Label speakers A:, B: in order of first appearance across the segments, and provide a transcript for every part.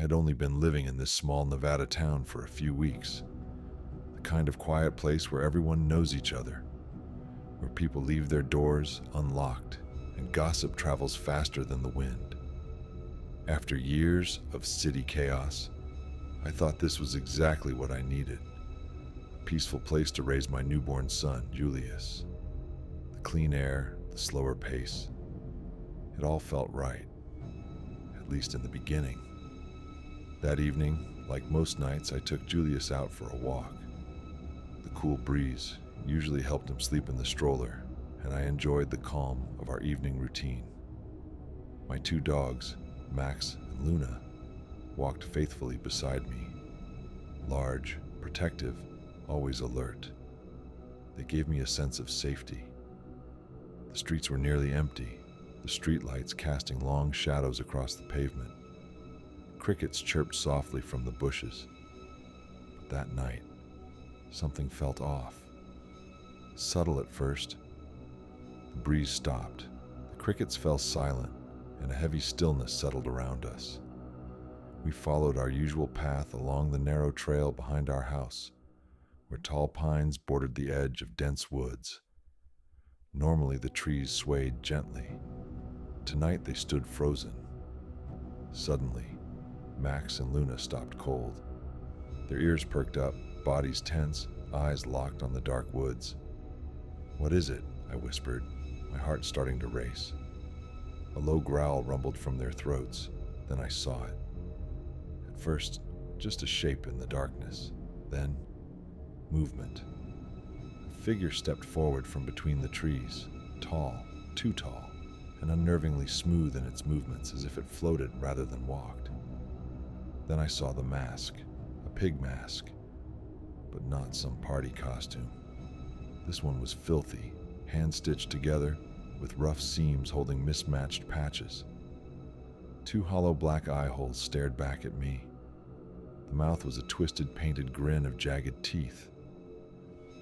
A: had only been living in this small Nevada town for a few weeks. The kind of quiet place where everyone knows each other, where people leave their doors unlocked and gossip travels faster than the wind. After years of city chaos, I thought this was exactly what I needed. A peaceful place to raise my newborn son, Julius. The clean air, the slower pace. It all felt right, at least in the beginning. That evening, like most nights, I took Julius out for a walk. The cool breeze usually helped him sleep in the stroller, and I enjoyed the calm of our evening routine. My two dogs, Max and Luna, walked faithfully beside me. Large, protective, always alert. They gave me a sense of safety. The streets were nearly empty, the streetlights casting long shadows across the pavement. Crickets chirped softly from the bushes. But that night, something felt off. Subtle at first, the breeze stopped. The crickets fell silent, and a heavy stillness settled around us. We followed our usual path along the narrow trail behind our house, where tall pines bordered the edge of dense woods. Normally the trees swayed gently. Tonight they stood frozen. Suddenly, Max and Luna stopped cold. Their ears perked up, bodies tense, eyes locked on the dark woods. "What is it?" I whispered, my heart starting to race. A low growl rumbled from their throats, then I saw it. At first, just a shape in the darkness, then movement. A figure stepped forward from between the trees, tall, too tall, and unnervingly smooth in its movements, as if it floated rather than walked. Then I saw the mask, a pig mask, but not some party costume. This one was filthy, hand-stitched together, with rough seams holding mismatched patches. Two hollow black eye holes stared back at me. The mouth was a twisted, painted grin of jagged teeth.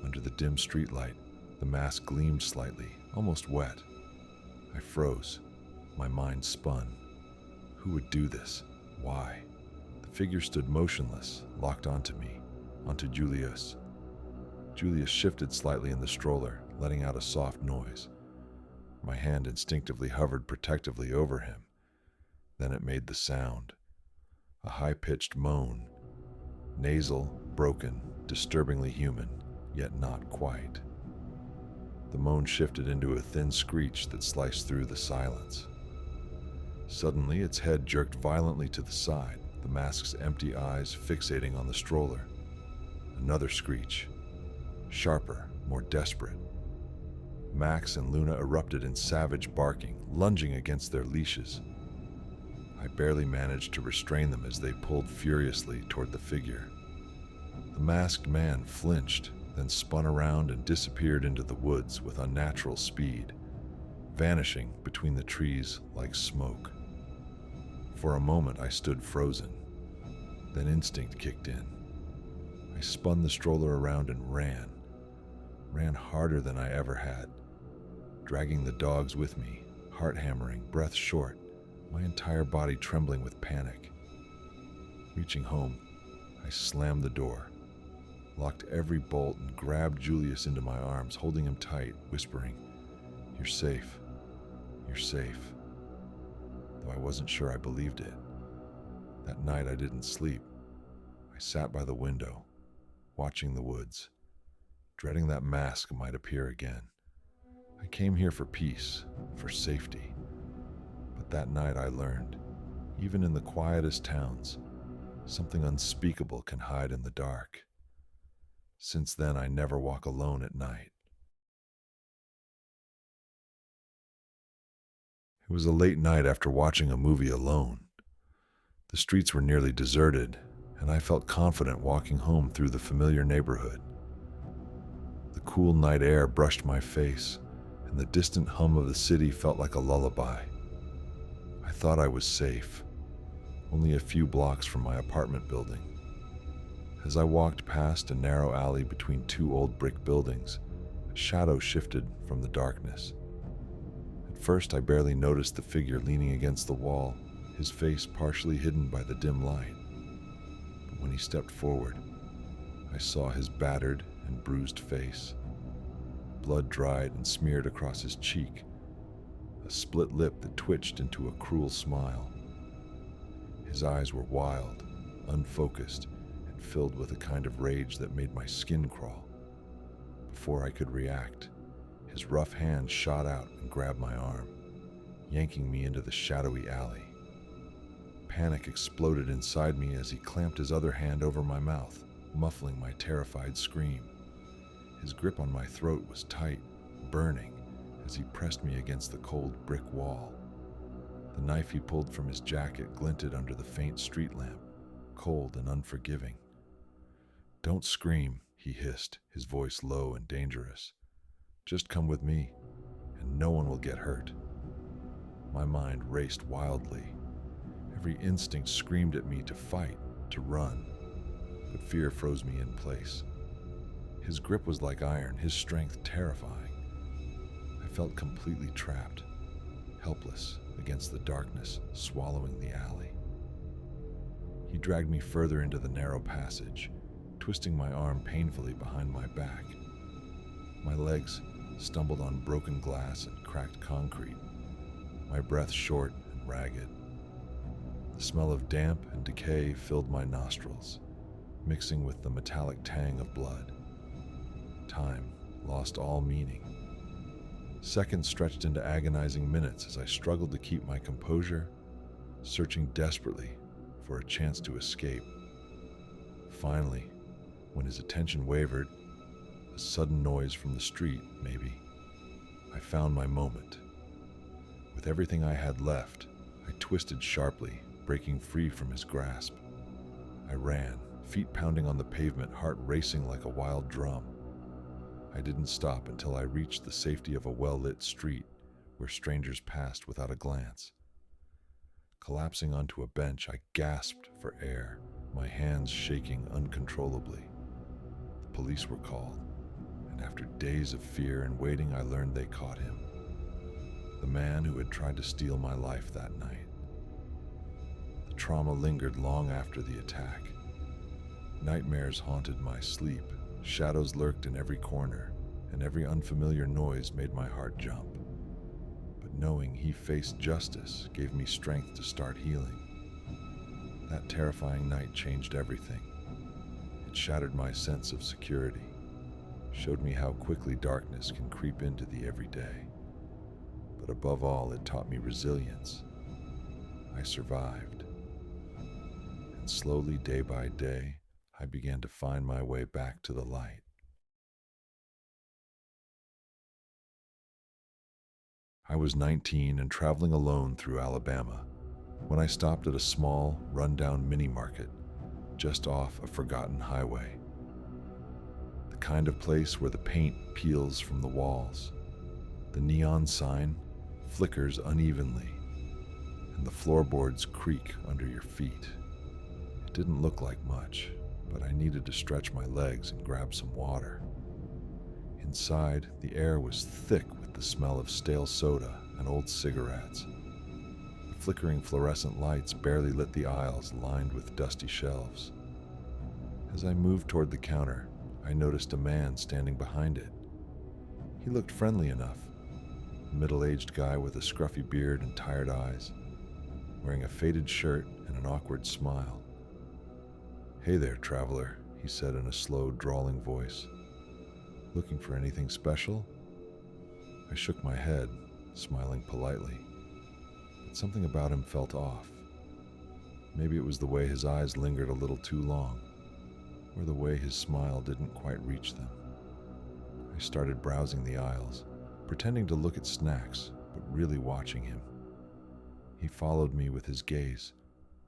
A: Under the dim streetlight, the mask gleamed slightly, almost wet. I froze. My mind spun. Who would do this? Why? The figure stood motionless, locked onto me, onto Julius. Julius shifted slightly in the stroller, letting out a soft noise. My hand instinctively hovered protectively over him. Then it made the sound. A high-pitched moan. Nasal, broken, disturbingly human, yet not quite. The moan shifted into a thin screech that sliced through the silence. Suddenly, its head jerked violently to the side, the mask's empty eyes fixating on the stroller. Another screech. Sharper, more desperate. Max and Luna erupted in savage barking, lunging against their leashes. I barely managed to restrain them as they pulled furiously toward the figure. The masked man flinched, then spun around and disappeared into the woods with unnatural speed, vanishing between the trees like smoke. For a moment I stood frozen. Then instinct kicked in. I spun the stroller around and ran harder than I ever had, dragging the dogs with me, heart hammering, breath short, my entire body trembling with panic. Reaching home, I slammed the door, locked every bolt, and grabbed Julius into my arms, holding him tight, whispering, "You're safe. You're safe." Though I wasn't sure I believed it. That night I didn't sleep. I sat by the window, watching the woods, dreading that mask might appear again. I came here for peace, for safety. But that night I learned, even in the quietest towns, something unspeakable can hide in the dark. Since then, I never walk alone at night. It was a late night after watching a movie alone. The streets were nearly deserted, and I felt confident walking home through the familiar neighborhood. The cool night air brushed my face, and the distant hum of the city felt like a lullaby. I thought I was safe, only a few blocks from my apartment building. As I walked past a narrow alley between two old brick buildings, a shadow shifted from the darkness. At first, I barely noticed the figure leaning against the wall, his face partially hidden by the dim light. But when he stepped forward, I saw his battered and bruised face, blood dried and smeared across his cheek, a split lip that twitched into a cruel smile. His eyes were wild, unfocused, and filled with a kind of rage that made my skin crawl. Before I could react, his rough hand shot out and grabbed my arm, yanking me into the shadowy alley. Panic exploded inside me as he clamped his other hand over my mouth, muffling my terrified scream. His grip on my throat was tight, burning, as he pressed me against the cold brick wall. The knife he pulled from his jacket glinted under the faint street lamp, cold and unforgiving. "Don't scream," he hissed, his voice low and dangerous. "Just come with me, and no one will get hurt." My mind raced wildly. Every instinct screamed at me to fight, to run, but fear froze me in place. His grip was like iron, his strength terrifying. I felt completely trapped, helpless against the darkness swallowing the alley. He dragged me further into the narrow passage, twisting my arm painfully behind my back. My legs stumbled on broken glass and cracked concrete, my breath short and ragged. The smell of damp and decay filled my nostrils, mixing with the metallic tang of blood. Time lost all meaning. Seconds stretched into agonizing minutes as I struggled to keep my composure, searching desperately for a chance to escape. Finally, when his attention wavered, a sudden noise from the street, maybe, I found my moment. With everything I had left, I twisted sharply, breaking free from his grasp. I ran, feet pounding on the pavement, heart racing like a wild drum. I didn't stop until I reached the safety of a well-lit street where strangers passed without a glance. Collapsing onto a bench, I gasped for air, my hands shaking uncontrollably. The police were called, and after days of fear and waiting, I learned they caught him. The man who had tried to steal my life that night. The trauma lingered long after the attack. Nightmares haunted my sleep, shadows lurked in every corner, and every unfamiliar noise made my heart jump. But knowing he faced justice gave me strength to start healing. That terrifying night changed everything. It shattered my sense of security, showed me how quickly darkness can creep into the everyday. But above all, it taught me resilience. I survived. And slowly, day by day, I began to find my way back to the light. I was 19 and traveling alone through Alabama when I stopped at a small, run-down minimarket just off a forgotten highway. The kind of place where the paint peels from the walls, the neon sign flickers unevenly, and the floorboards creak under your feet. It didn't look like much, but I needed to stretch my legs and grab some water. Inside, the air was thick with the smell of stale soda and old cigarettes. The flickering fluorescent lights barely lit the aisles lined with dusty shelves. As I moved toward the counter, I noticed a man standing behind it. He looked friendly enough, a middle-aged guy with a scruffy beard and tired eyes, wearing a faded shirt and an awkward smile. "Hey there, traveler," he said in a slow, drawling voice. "Looking for anything special?" I shook my head, smiling politely, but something about him felt off. Maybe it was the way his eyes lingered a little too long, or the way his smile didn't quite reach them. I started browsing the aisles, pretending to look at snacks, but really watching him. He followed me with his gaze,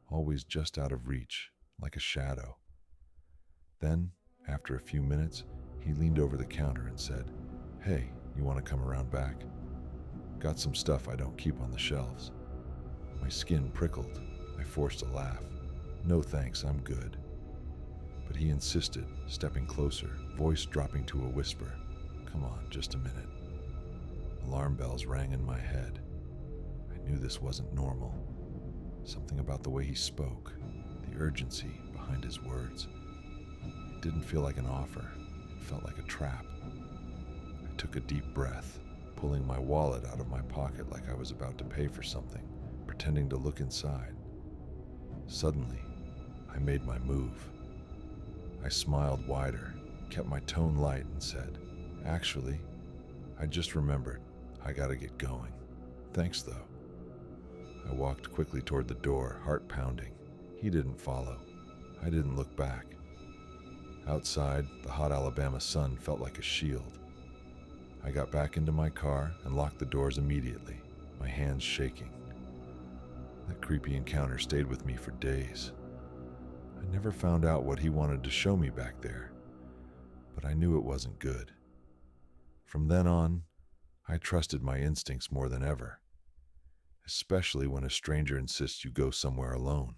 A: always just out of reach, like a shadow. Then, after a few minutes, he leaned over the counter and said, "Hey, you want to come around back? Got some stuff I don't keep on the shelves." My skin prickled. I forced a laugh. "No thanks, I'm good." But he insisted, stepping closer, voice dropping to a whisper. "Come on, just a minute." Alarm bells rang in my head. I knew this wasn't normal. Something about the way he spoke, the urgency behind his words. It didn't feel like an offer, it felt like a trap. I took a deep breath, pulling my wallet out of my pocket like I was about to pay for something, pretending to look inside. Suddenly, I made my move. I smiled wider, kept my tone light, and said, "Actually, I just remembered. I gotta get going. Thanks, though." I walked quickly toward the door, heart pounding. He didn't follow. I didn't look back. Outside, the hot Alabama sun felt like a shield. I got back into my car and locked the doors immediately, my hands shaking. That creepy encounter stayed with me for days. I never found out what he wanted to show me back there, but I knew it wasn't good. From then on, I trusted my instincts more than ever, especially when a stranger insists you go somewhere alone.